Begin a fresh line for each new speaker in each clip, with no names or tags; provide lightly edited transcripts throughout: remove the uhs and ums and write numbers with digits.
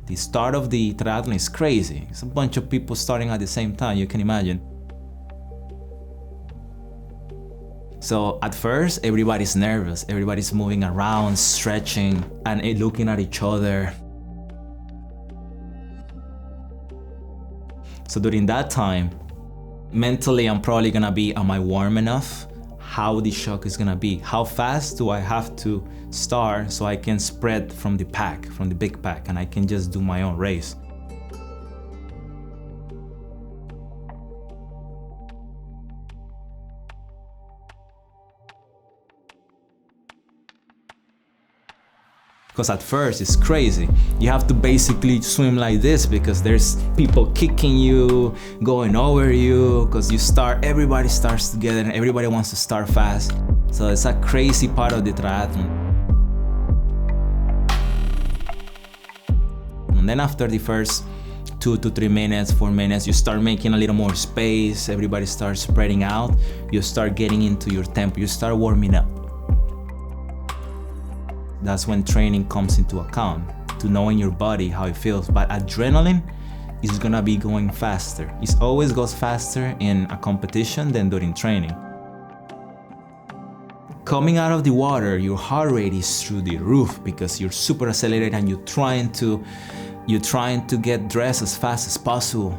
The start of the triathlon is crazy. It's a bunch of people starting at the same time, you can imagine. So at first, everybody's nervous. Everybody's moving around, stretching, and looking at each other. So during that time, mentally, I'm probably gonna be, am I warm enough? How the shock is gonna be? How fast do I have to start so I can spread from the pack, from the big pack, and I can just do my own race? Because at first it's crazy. You have to basically swim like this because there's people kicking you, going over you, because everybody starts together and everybody wants to start fast. So it's a crazy part of the triathlon. And then after the first 2 to 3 minutes, 4 minutes, you start making a little more space, everybody starts spreading out, you start getting into your tempo, you start warming up. That's when training comes into account, to knowing your body, how it feels. But adrenaline is gonna be going faster. It always goes faster in a competition than during training. Coming out of the water, your heart rate is through the roof because you're super accelerated and you're trying to get dressed as fast as possible.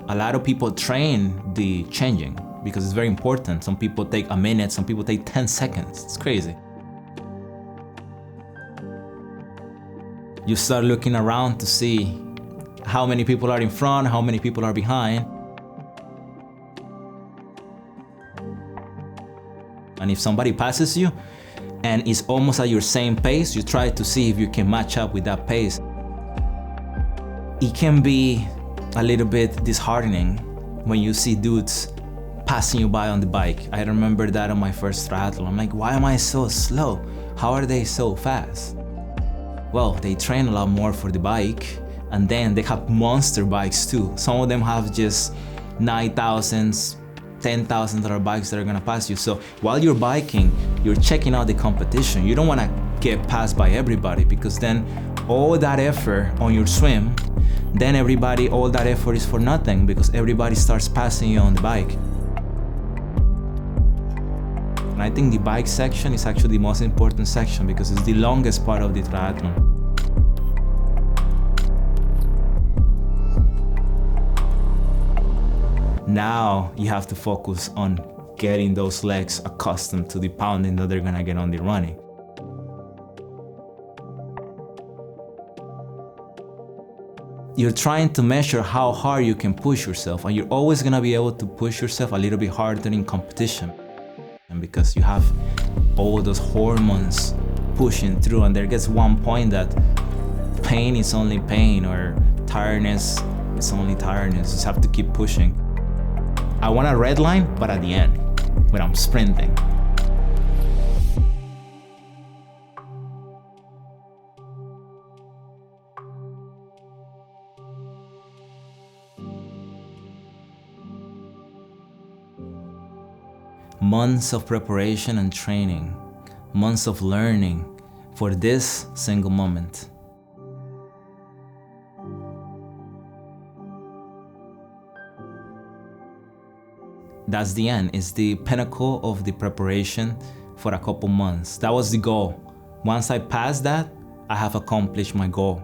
A lot of people train the changing because it's very important. Some people take a minute, some people take 10 seconds. It's crazy. You start looking around to see how many people are in front, how many people are behind. And if somebody passes you and is almost at your same pace, you try to see if you can match up with that pace. It can be a little bit disheartening when you see dudes passing you by on the bike. I remember that on my first triathlon. I'm like, why am I so slow? How are they so fast? Well, they train a lot more for the bike, and then they have monster bikes too. Some of them have just 9,000s, 10,000 dollar bikes that are gonna pass you. So while you're biking, you're checking out the competition. You don't wanna get passed by everybody because then all that effort on your swim, then all that effort is for nothing because everybody starts passing you on the bike. And I think the bike section is actually the most important section because it's the longest part of the triathlon. Now you have to focus on getting those legs accustomed to the pounding that they're gonna get on the running. You're trying to measure how hard you can push yourself, and you're always gonna be able to push yourself a little bit harder in competition. And because you have all those hormones pushing through, and there gets one point that pain is only pain or tiredness is only tiredness. You just have to keep pushing. I want a red line, but at the end, when I'm sprinting. Months of preparation and training, months of learning for this single moment. That's the end. It's the pinnacle of the preparation for a couple months. That was the goal. Once I passed that, I have accomplished my goal.